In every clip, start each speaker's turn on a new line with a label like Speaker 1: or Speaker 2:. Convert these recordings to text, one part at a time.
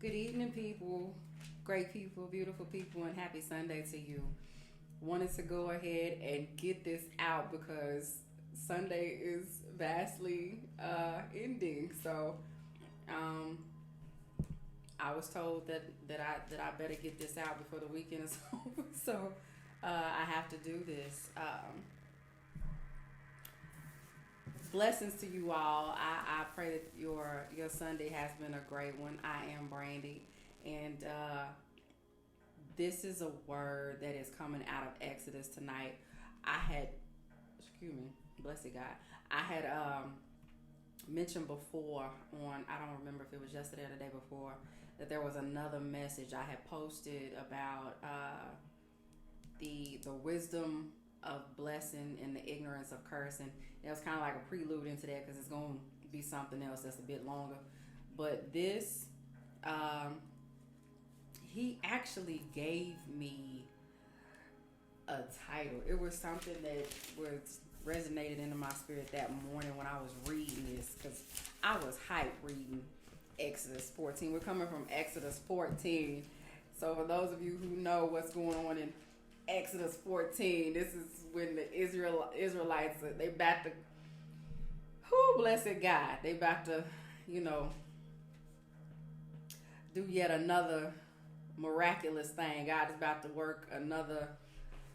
Speaker 1: Good evening, people, great people, beautiful people, and happy Sunday to you. Wanted to go ahead and get this out because Sunday is vastly ending. So um, I was told that I better get this out before the weekend is over. So I have to do this. Blessings to you all. I pray that your Sunday has been a great one. I am Brandy, and this is a word that is coming out of Exodus tonight. I had, excuse me, blessed God. I had mentioned before on, I don't remember if it was yesterday or the day before, that there was another message I had posted about the wisdom of blessing and the ignorance of cursing. It was kind of like a prelude into that because it's going to be something else that's a bit longer. But this, um, he actually gave me a title. It was something that was resonated into my spirit that morning when I was reading this because I was hyped reading Exodus 14. We're coming from Exodus 14. So for those of you who know what's going on in Exodus 14, this is when the Israelites, they about to, who blessed God, they about to, you know, do yet another miraculous thing. God is about to work another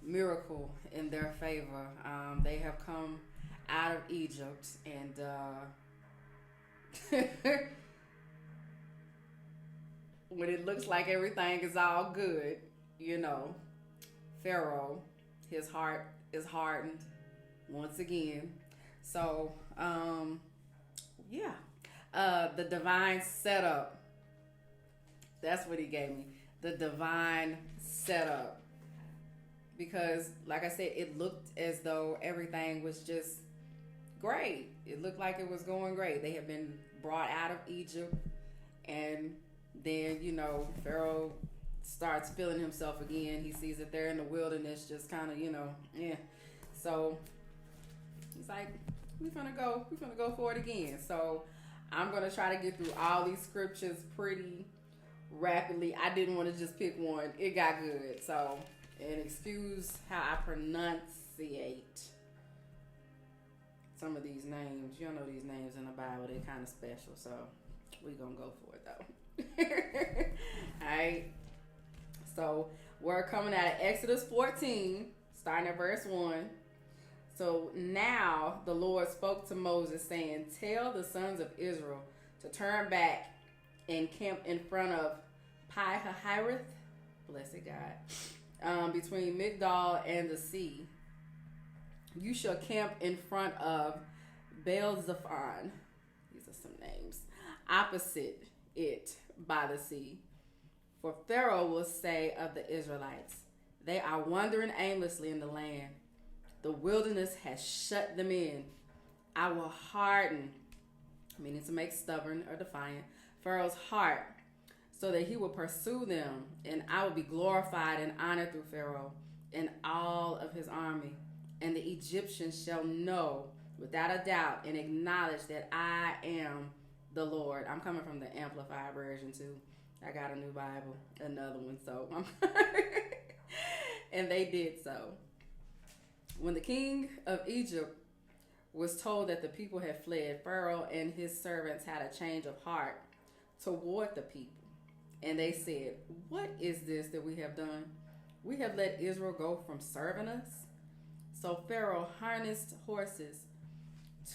Speaker 1: miracle in their favor. They have come out of Egypt, and when it looks like everything is all good, you know, Pharaoh, his heart is hardened once again. So, yeah, the divine setup. That's what he gave me. The divine setup. Because, like I said, it looked as though everything was just great. It looked like it was going great. They had been brought out of Egypt, and then, you know, Pharaoh starts feeling himself again. He sees that they're in the wilderness, just kind of, you know, yeah. So he's like, we're gonna go for it again. So I'm gonna try to get through all these scriptures pretty rapidly. I didn't want to just pick one. It got good. So, and excuse how I pronunciate some of these names. You know these names in the Bible, they're kind of special. So we're gonna go for it though. Alright. So we're coming out of Exodus 14, starting at verse 1. So now the Lord spoke to Moses, saying, tell the sons of Israel to turn back and camp in front of Pi Hahiroth, blessed God, between Migdal and the sea. You shall camp in front of Baal Zephon, these are some names, opposite it by the sea. For Pharaoh will say of the Israelites, they are wandering aimlessly in the land. The wilderness has shut them in. I will harden, meaning to make stubborn or defiant, Pharaoh's heart, so that he will pursue them, and I will be glorified and honored through Pharaoh and all of his army. And the Egyptians shall know without a doubt and acknowledge that I am the Lord. I'm coming from the Amplified version too. I got a new Bible, another one, so and they did so. When the king of Egypt was told that the people had fled, Pharaoh and his servants had a change of heart toward the people. And they said, what is this that we have done? We have let Israel go from serving us. So Pharaoh harnessed horses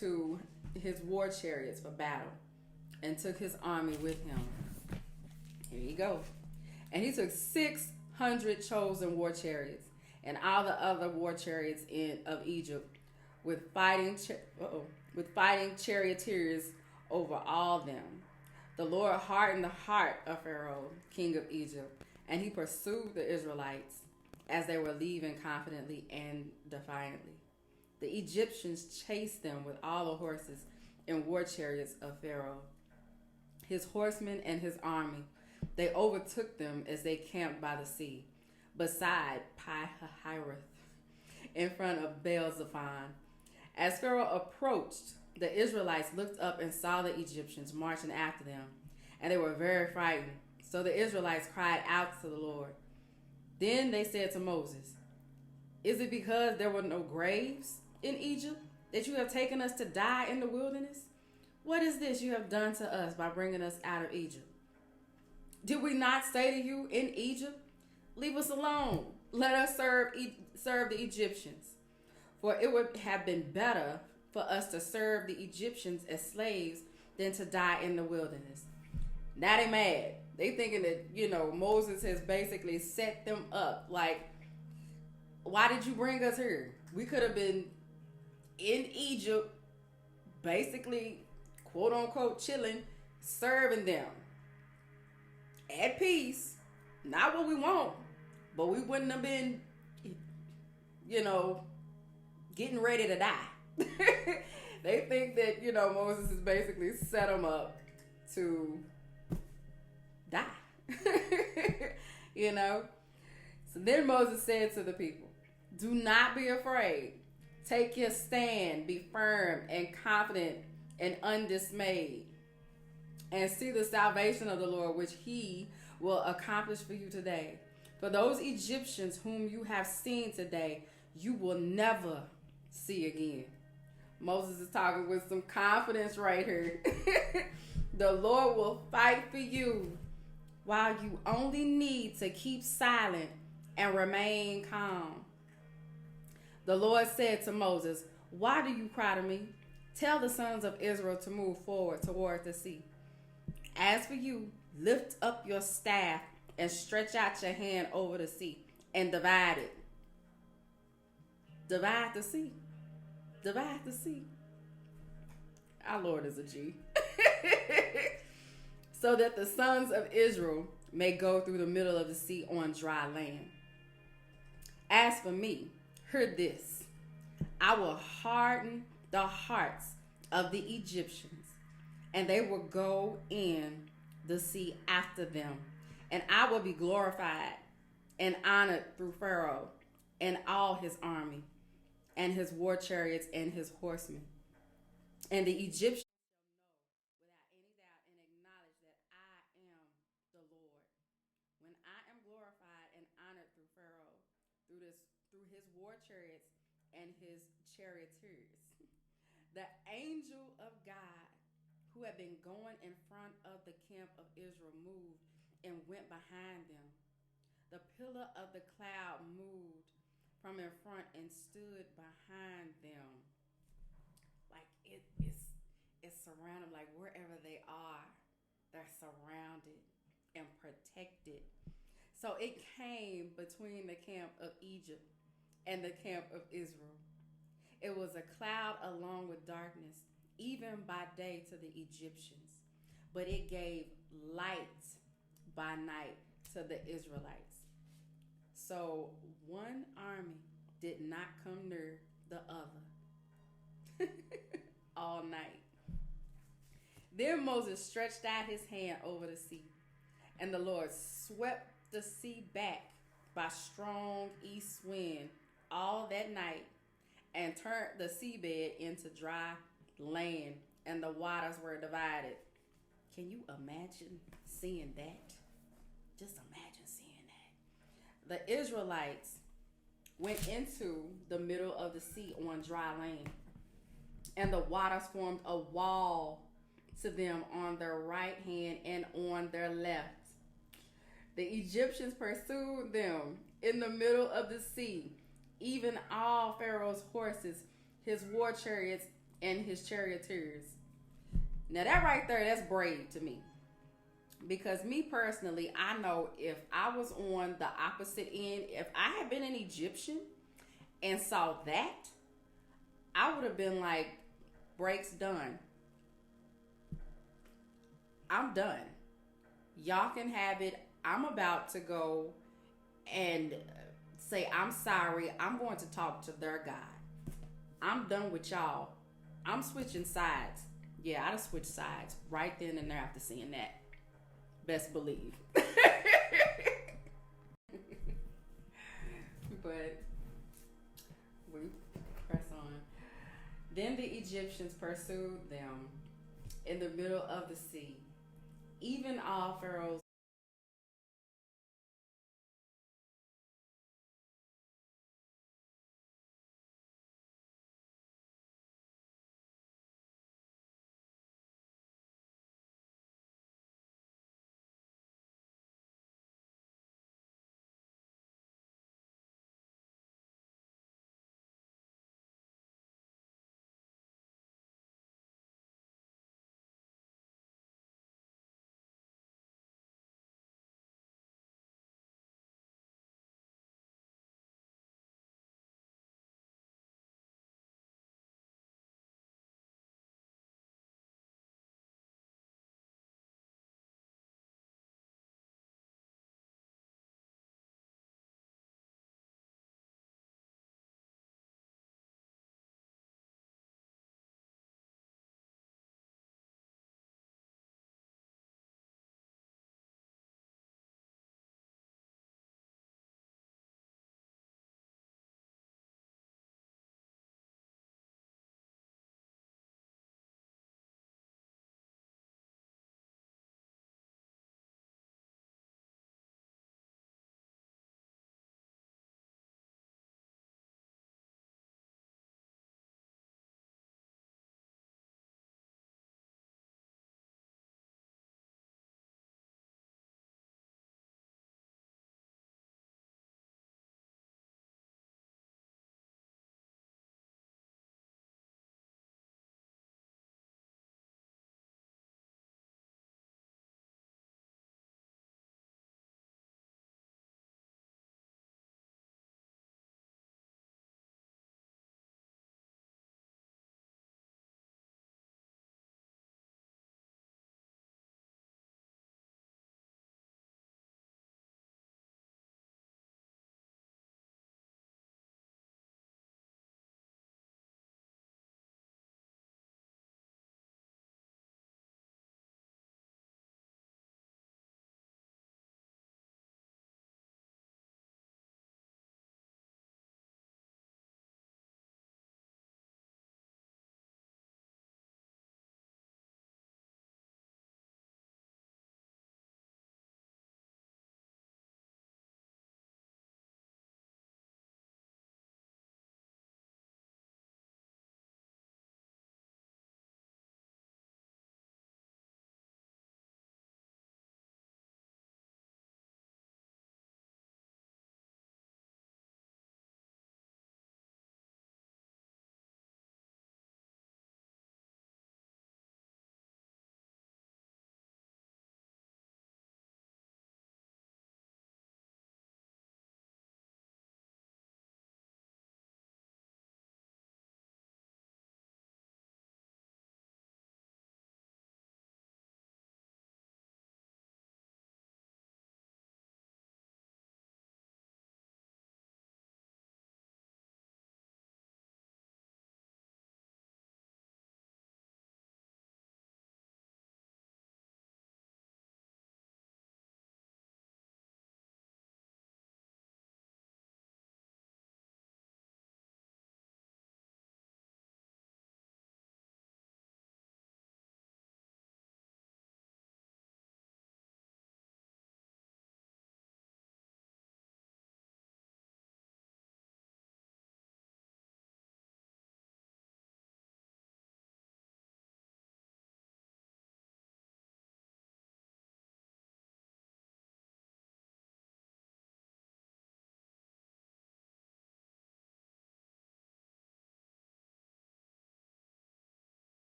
Speaker 1: to his war chariots for battle and took his army with him. Here you go. And he took 600 chosen war chariots and all the other war chariots of Egypt with fighting charioteers over all them. The Lord hardened the heart of Pharaoh, king of Egypt, and he pursued the Israelites as they were leaving confidently and defiantly. The Egyptians chased them with all the horses and war chariots of Pharaoh, his horsemen and his army. They overtook them as they camped by the sea, beside Pi Hahiroth, in front of Baal Zephon. As Pharaoh approached, the Israelites looked up and saw the Egyptians marching after them, and they were very frightened. So the Israelites cried out to the Lord. Then they said to Moses, "Is it because there were no graves in Egypt that you have taken us to die in the wilderness? What is this you have done to us by bringing us out of Egypt? Did we not say to you in Egypt, 'Leave us alone, let us serve the Egyptians'? For it would have been better for us to serve the Egyptians as slaves than to die in the wilderness." Now they mad. They thinking that, Moses has basically set them up. Like, why did you bring us here? We could have been in Egypt, basically, quote unquote, chilling, serving them at peace. Not what we want, but we wouldn't have been, getting ready to die. They think that, Moses has basically set them up to die. So then Moses said to the people, "Do not be afraid. Take your stand, be firm and confident and undismayed, and see the salvation of the Lord, which he will accomplish for you today. For those Egyptians whom you have seen today, you will never see again." Moses is talking with some confidence right here. The Lord will fight for you, while you only need to keep silent and remain calm. The Lord said to Moses, "Why do you cry to me? Tell the sons of Israel to move forward toward the sea. As for you, lift up your staff and stretch out your hand over the sea and divide it." Divide the sea. Divide the sea. Our Lord is a G. "So that the sons of Israel may go through the middle of the sea on dry land. As for me, hear this. I will harden the hearts of the Egyptians, and they will go in the sea after them. And I will be glorified and honored through Pharaoh and all his army, and his war chariots and his horsemen. And the Egyptians shall know without any doubt and acknowledge that I am the Lord, when I am glorified and honored through Pharaoh, through his war chariots and his charioteers." The angel of God, who had been going in front of the camp of Israel, moved and went behind them. The pillar of the cloud moved from in front and stood behind them. Like it's surrounded, like wherever they are, they're surrounded and protected. So it came between the camp of Egypt and the camp of Israel. It was a cloud along with darkness, even by day to the Egyptians, but it gave light by night to the Israelites. So one army did not come near the other all night. Then Moses stretched out his hand over the sea, and the Lord swept the sea back by strong east wind all that night, and turned the seabed into dry land, and the waters were divided. Can you imagine seeing that? Just imagine seeing that. The Israelites went into the middle of the sea on dry land, and the waters formed a wall to them on their right hand and on their left. The Egyptians pursued them in the middle of the sea, even all Pharaoh's horses, his war chariots, and his charioteers. Now that right there, that's brave to me. Because me personally, I know if I was on the opposite end, if I had been an Egyptian and saw that, I would have been like, breaks done. I'm done. Y'all can have it. I'm about to go and say, I'm sorry. I'm going to talk to their God. I'm done with y'all. I'm switching sides. Yeah, I'd have switched sides right then and there after seeing that. Best believe. But we press on. Then the Egyptians pursued them in the middle of the sea, even all Pharaoh's